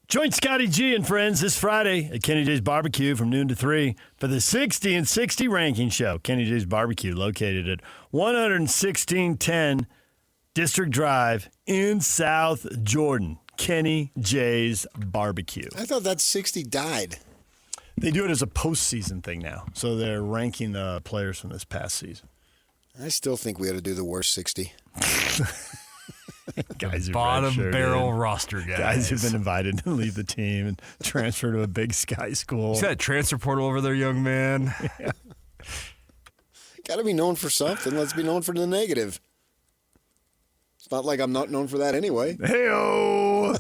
Join Scotty G and friends this Friday at Kenny J's Barbecue from noon to 3 for the 60 and 60 ranking show. Kenny J's Barbecue, located at 11610 District Drive in South Jordan. Kenny J's Barbecue. I thought that 60 died. They do it as a postseason thing now, so they're ranking the players from this past season. I still think we ought to do the worst 60. Guys who Bottom redshirted. barrel roster guys. Guys who've been invited to leave the team and transfer to a big sky school. See that transfer portal over there, young man? Got to be known for something. Let's be known for the negative. It's not like I'm not known for that anyway. Hey-o!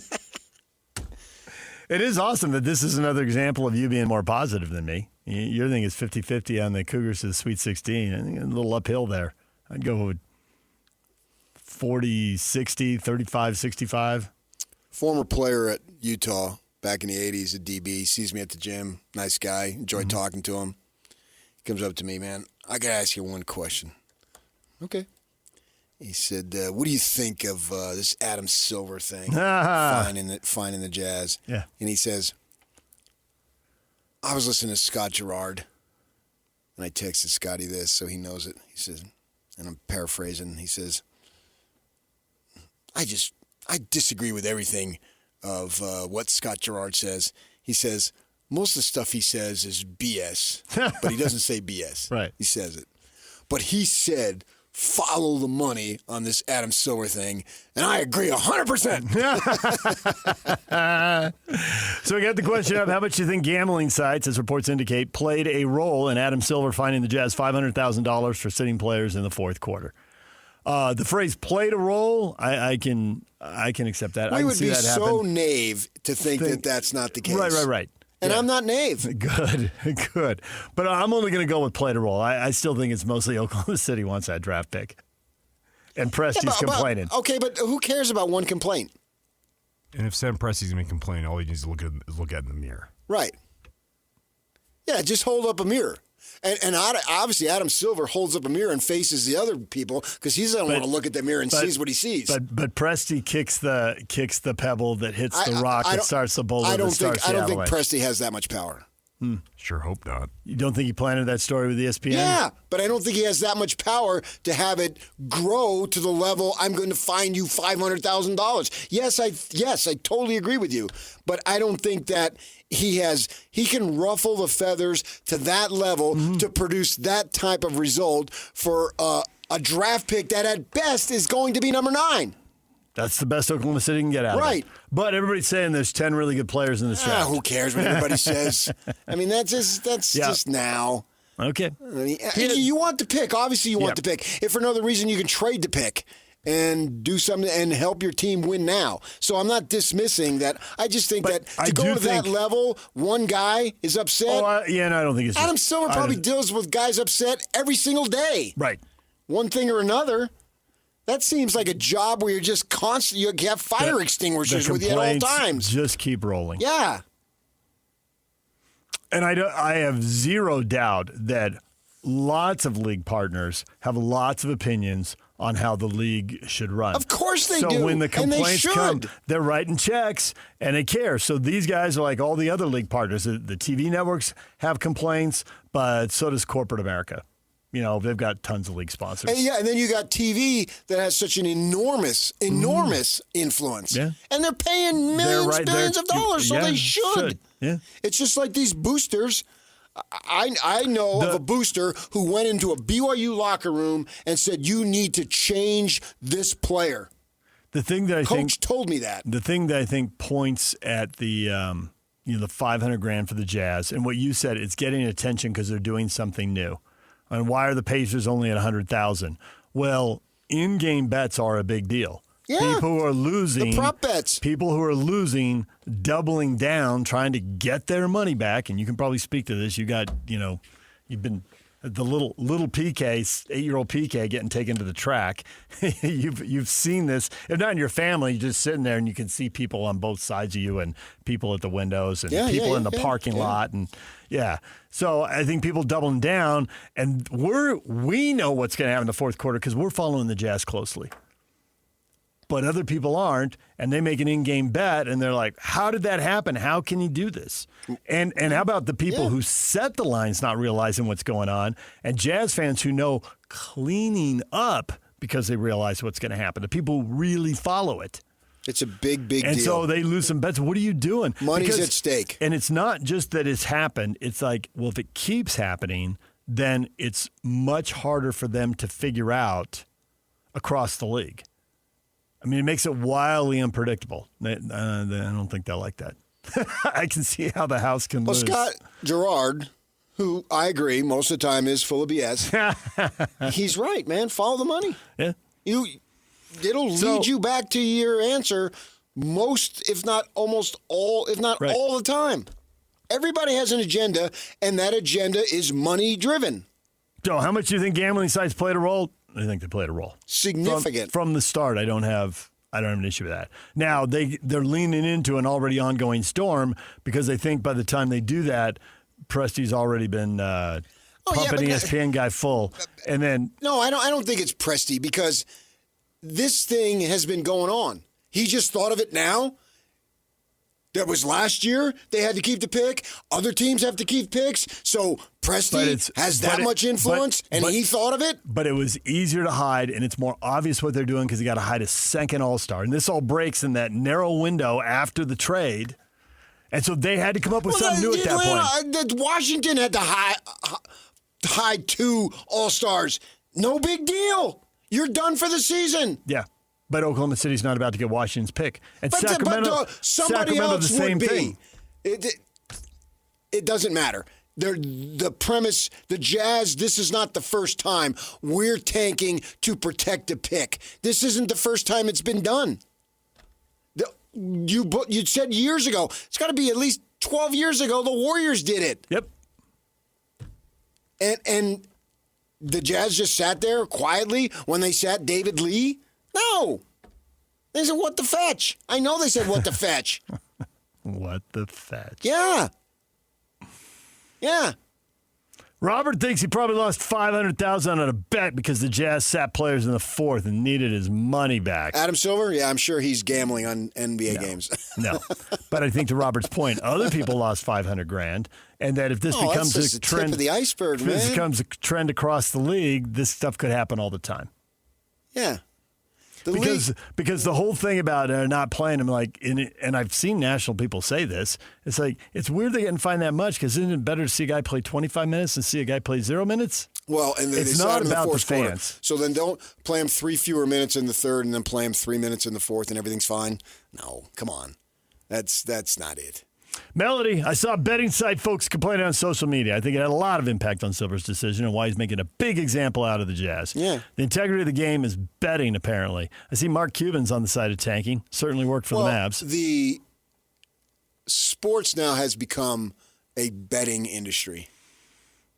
It is awesome that this is another example of you being more positive than me. Your thing is 50-50 on the Cougars to the Sweet 16. I think a little uphill there. I'd go with 40-60, 35-65. Former player at Utah back in the 80s, a DB, sees me at the gym. Nice guy. Enjoyed talking to him. He comes up to me, man, I got to ask you one question. Okay. He said, what do you think of this Adam Silver thing, finding the Jazz? Yeah. And he says, I was listening to Scott Gerard, and I texted Scotty this so he knows it. He says, and I'm paraphrasing, he says, I disagree with everything of what Scott Gerard says. He says, most of the stuff he says is BS, but he doesn't say BS. Right. He says it. But he said, follow the money on this Adam Silver thing, and I agree 100%. So we got the question up, how much do you think gambling sites, as reports indicate, played a role in Adam Silver finding the Jazz $500,000 for sitting players in the fourth quarter? The phrase "played a role," I can accept that. I We can would see be that so happen. naive to think that that's not the case. Right. And Yeah. I'm not naive. Good. But I'm only going to go with played a role. I still think it's mostly Oklahoma City wants that draft pick. And Presti's complaining. Okay, but who cares about one complaint? And if Sam Presti's going to complain, all he needs to look at in the mirror. Right. Yeah, just hold up a mirror. And obviously Adam Silver holds up a mirror and faces the other people because he doesn't want to look at the mirror and sees what he sees. But Presti kicks the pebble that hits the rock that starts the boulder that starts the I don't think avalanche. Presti has that much power. Sure hope not. You don't think he planted that story with ESPN? Yeah, but I don't think he has that much power to have it grow to the level I'm going to fine you $500,000. Yes, I totally agree with you, but I don't think that he can ruffle the feathers to that level to produce that type of result for a draft pick that at best is going to be number 9. That's the best Oklahoma City can get out of it. Right. But everybody's saying there's 10 really good players in this draft. Who cares what everybody says? I mean, that's just now. Okay. I mean, you want the pick. Obviously, you want the pick. If for no other reason, you can trade the pick and do something and help your team win now. So I'm not dismissing that. I just think that to go to that level, one guy is upset. No, I don't think it's Adam Silver probably deals with guys upset every single day. Right. One thing or another. That seems like a job where you're just constant. You have fire extinguishers with you at all times. Just keep rolling. Yeah. And I have zero doubt that lots of league partners have lots of opinions on how the league should run. Of course they do. So when the and they complaints should. come, they're writing checks and they care. So these guys are like all the other league partners. The TV networks have complaints, but so does corporate America. You know, they've got tons of league sponsors. And then you got TV that has such an enormous influence. Yeah. And they're paying billions of dollars, so they should. Yeah. It's just like these boosters. I know of a booster who went into a BYU locker room and said, you need to change this player. The thing that Coach told me that. The thing that I think points at the the $500,000 for the Jazz and what you said, it's getting attention because they're doing something new. And why are the Pacers only at $100,000? Well, in-game bets are a big deal. Yeah. People who are losing, the prop bets. People who are losing, doubling down, trying to get their money back. And you can probably speak to this. You got, you've been the little PK, 8-year-old PK getting taken to the track. You've seen this. If not in your family, you're just sitting there and you can see people on both sides of you and people at the windows and people in the parking lot and. Yeah. So I think people doubling down, and we know what's going to happen in the fourth quarter because we're following the Jazz closely. but other people aren't, and they make an in-game bet, and they're like, how did that happen? How can he do this? And how about the people who set the lines not realizing what's going on, and Jazz fans who know cleaning up because they realize what's going to happen, the people who really follow it. It's a big deal. And so they lose some bets. What are you doing? Money's at stake. And it's not just that it's happened. It's like, well, if it keeps happening, then it's much harder for them to figure out across the league. I mean, it makes it wildly unpredictable. I don't think they'll like that. I can see how the house can lose. Scott Gerard, who I agree most of the time is full of BS, he's right, man. Follow the money. Yeah. It'll lead you back to your answer most, if not almost all, if not Right. all the time. Everybody has an agenda, and that agenda is money-driven. So how much do you think gambling sites played a role? I think they played a role. Significant. From the start, I don't have an issue with that. Now, they're leaning into an already ongoing storm because they think by the time they do that, Presti's already been pumping ESPN guy full. And then No, I don't think it's Presti because this thing has been going on. He just thought of it now. That was last year. They had to keep the pick. Other teams have to keep picks. So Presti has that much influence, and he thought of it. But it was easier to hide, and it's more obvious what they're doing because they got to hide a second All-Star. And this all breaks in that narrow window after the trade. And so they had to come up with something new at that point. Washington had to hide 2 All-Stars. No big deal. You're done for the season. Yeah. But Oklahoma City's not about to get Washington's pick. And Somebody Sacramento else the same would be. thing. It doesn't matter. The premise, the Jazz, this is not the first time we're tanking to protect a pick. This isn't the first time it's been done. You said years ago. It's got to be at least 12 years ago the Warriors did it. Yep. And the Jazz just sat there quietly when they sat David Lee? No. They said, what the fetch? I know they said, what the fetch. What the fetch? Yeah. Yeah. Robert thinks he probably lost $500,000 on a bet because the Jazz sat players in the fourth and needed his money back. Adam Silver? Yeah, I'm sure he's gambling on NBA games. No. But I think to Robert's point, other people lost $500,000, and that if this becomes that's just a the trend, tip of the iceberg, if this man. becomes a trend across the league, this stuff could happen all the time. Yeah. Because the whole thing about not playing him, and I've seen national people say this, it's like, it's weird they didn't find that much because isn't it better to see a guy play 25 minutes than see a guy play 0 minutes? Well, and then it's they not sat him in about the the fourth quarter. fans. So then don't play him 3 fewer minutes in the third and then play him 3 minutes in the fourth and everything's fine. No, come on. That's not it. Melody, I saw betting site folks complaining on social media. I think it had a lot of impact on Silver's decision and why he's making a big example out of the Jazz. Yeah. The integrity of the game is betting, apparently. I see Mark Cuban's on the side of tanking. Certainly worked for the Mavs. The sports now has become a betting industry.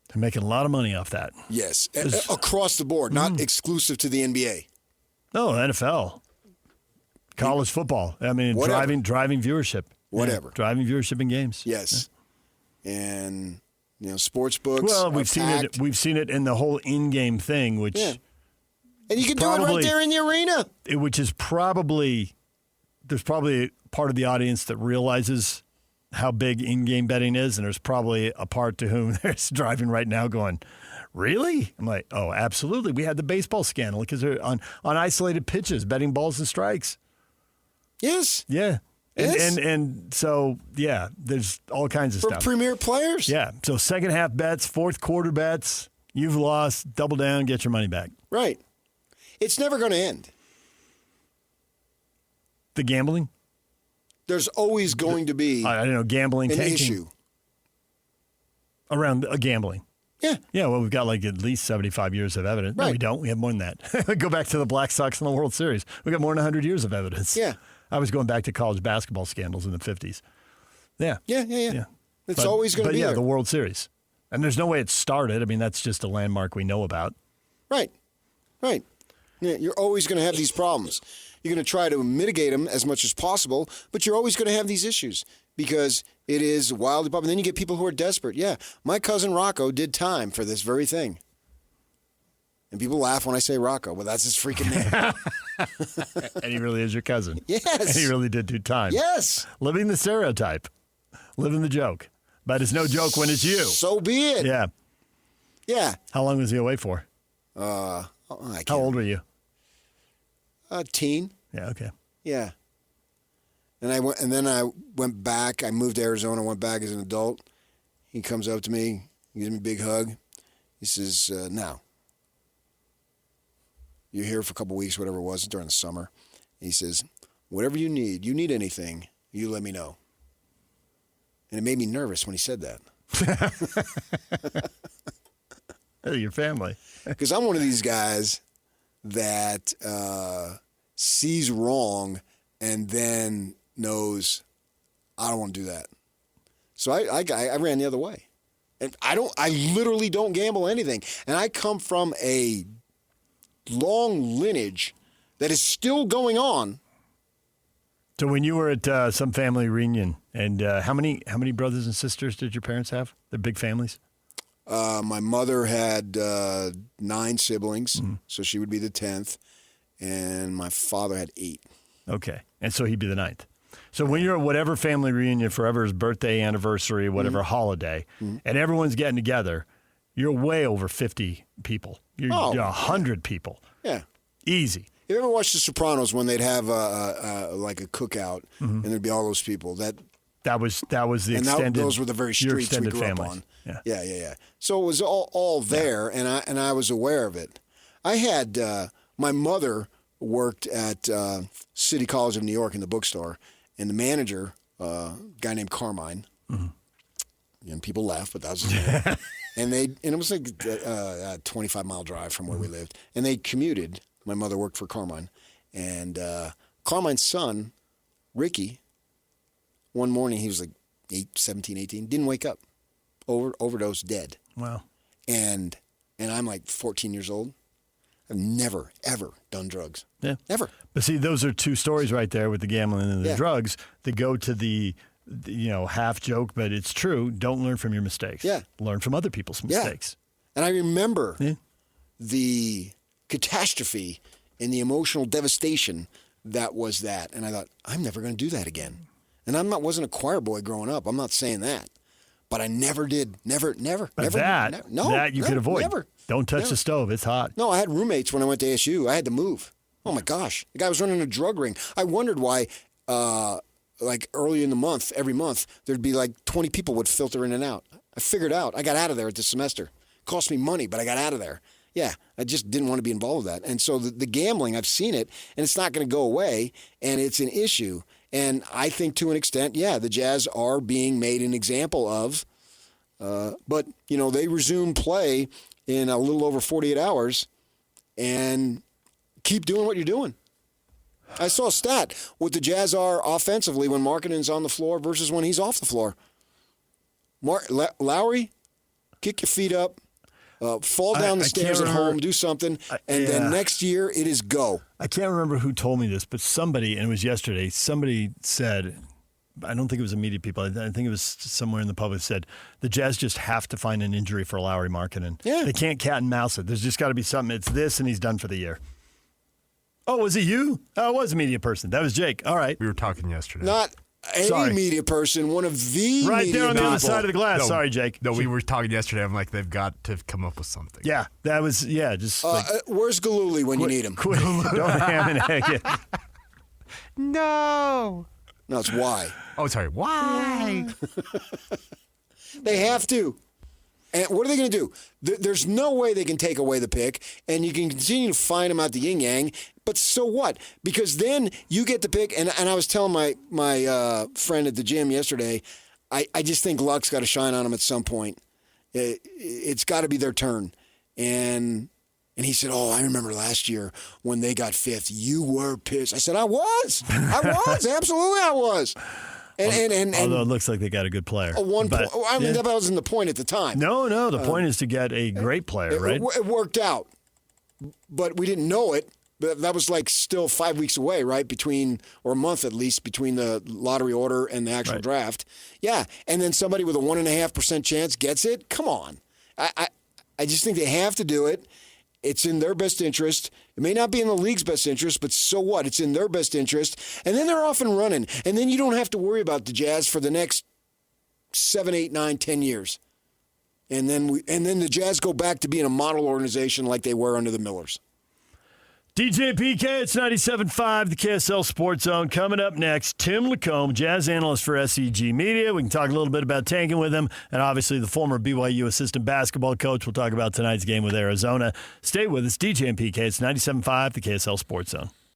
They're making a lot of money off that. Yes, across the board, not exclusive to the NBA. No, NFL. College football. I mean, Whatever. driving viewership. Whatever. Yeah, driving viewership in games. Yes. And sports books. Well, are we've seen packed. it. We've seen it in the whole in-game thing, which Yeah. And you can do it right there in the arena. which is probably there's probably part of the audience that realizes how big in-game betting is, and there's probably a part to whom there's driving right now going, really? I'm like, oh, absolutely. We had the baseball scandal because they're on isolated pitches, betting balls and strikes. Yes. Yeah. Yes. And so, yeah, there's all kinds of For stuff. premier players. Yeah. So second half bets, fourth quarter bets, you've lost, double down, get your money back. Right. It's never going to end. The gambling? There's always going to be I don't know, gambling, an tanking. issue. Around gambling. Yeah. Yeah, well, we've got like at least 75 years of evidence. No, Right. we don't. We have more than that. Go back to the Black Sox in the World Series. We got more than 100 years of evidence. Yeah. I was going back to college basketball scandals in the 50s. Yeah. Yeah. It's always going to But be yeah, there. the World Series. And there's no way it started. I mean, that's just a landmark we know about. Right. Yeah, you're always going to have these problems. You're going to try to mitigate them as much as possible, but you're always going to have these issues because it is wildly popular. And then you get people who are desperate. Yeah, my cousin Rocco did time for this very thing. And people laugh when I say Rocco. Well, that's his freaking name. And he really is your cousin. Yes. And he really did do time. Yes. Living the stereotype. Living the joke. But it's no joke when it's you. So be it. Yeah. Yeah. How long was he away for? I How can't. old were you? Teen. Yeah, okay. Yeah. And then I went back. I moved to Arizona, went back as an adult. He comes up to me, gives me a big hug. He says, now, you're here for a couple weeks, whatever it was, during the summer. He says, whatever you need anything, you let me know. And it made me nervous when he said that. Hey, your family. Because I'm one of these guys that sees wrong and then knows, I don't want to do that. So I ran the other way. And I literally don't gamble anything. And I come from a long lineage that is still going on. So when you were at some family reunion, and how many brothers and sisters did your parents have? They're big families? My mother had 9 siblings, so she would be the 10th. And my father had 8. Okay. And so he'd be the 9th. So when you're at whatever family reunion, forever's birthday, anniversary, whatever holiday, and everyone's getting together, you're way over 50 people. You're 100 people. Yeah. Easy. You ever watch The Sopranos when they'd have like a cookout and there'd be all those people? That was the and extended. those were the very your streets we extended grew families. up on. Yeah. Yeah. So it was all there, and I was aware of it. I had my mother worked at City College of New York in the bookstore, and the manager, a guy named Carmine, and people laugh, but that was his name. and it was like a 25-mile drive from where we lived, and they commuted. My mother worked for Carmine, and Carmine's son, Ricky, one morning he was like 17, 18, didn't wake up, overdosed, dead. Wow. And I'm like 14 years old. I've never, ever done drugs. Yeah. Never. But see, those are two stories right there with the gambling and the Yeah. drugs that go to the half joke, but it's true. Don't learn from your mistakes. Yeah. Learn from other people's Yeah. mistakes. And I remember Yeah. the catastrophe and the emotional devastation that was that. And I thought, I'm never going to do that again. And wasn't a choir boy growing up. I'm not saying that. But I never did. Never. But never, that you could avoid. Never. Don't touch Never. the stove. It's hot. No, I had roommates when I went to ASU. I had to move. Oh, my gosh. The guy was running a drug ring. I wondered why, like early in the month, every month, there'd be like 20 people would filter in and out. I figured out. I got out of there at the semester. Cost me money, but I got out of there. Yeah, I just didn't want to be involved with that. And so the gambling, I've seen it, and it's not going to go away, and it's an issue. And I think to an extent, yeah, the Jazz are being made an example of. But, they resume play in a little over 48 hours and keep doing what you're doing. I saw a stat what the Jazz are offensively when Markkanen's on the floor versus when he's off the floor. Lowry, kick your feet up, fall down the I stairs can't at remember. home, do something, and then next year it is go. I can't remember who told me this, but somebody, and it was yesterday, somebody said, I don't think it was immediate people, I think it was somewhere in the public, said the Jazz just have to find an injury for Lowry Markkanen. Yeah. They can't cat and mouse it. There's just got to be something. It's this, and he's done for the year. Oh, was it you? Oh, it was a media person. That was Jake. All right. We were talking yesterday. Not any Sorry. media person, one of the Right media there on the other people. side of the glass. No, Sorry, Jake. No, we were talking yesterday. I'm like, they've got to come up with something. Yeah, that was, just like, Where's Galooly when you need him? quit. Don't ham and egg it. No. No, it's why. Oh, sorry. Why? They have to. And what are they going to do? There's no way they can take away the pick, and you can continue to find them out the yin-yang, but so what? Because then you get the pick, and I was telling my friend at the gym yesterday, I just think luck's got to shine on them at some point. It's got to be their turn. And he said, oh, I remember last year when they got 5th, you were pissed. I said, I was. Absolutely I was. And Although it looks like they got a good player. That wasn't the point at the time. No. The point is to get a great player, right? It worked out, but we didn't know it. But that was like still 5 weeks away, right? Or a month at least, between the lottery order and the actual draft. Yeah, and then somebody with a 1.5% chance gets it. Come on, I just think they have to do it. It's in their best interest. It may not be in the league's best interest, but so what? It's in their best interest. And then they're off and running. And then you don't have to worry about the Jazz for the next 7, 8, 9, 10 years. And then the Jazz go back to being a model organization like they were under the Millers. DJ and PK, it's 97.5, the KSL Sports Zone. Coming up next, Tim Lacombe, Jazz analyst for SEG Media. We can talk a little bit about tanking with him, and obviously the former BYU assistant basketball coach. We'll talk about tonight's game with Arizona. Stay with us, DJ and PK. It's 97.5, the KSL Sports Zone.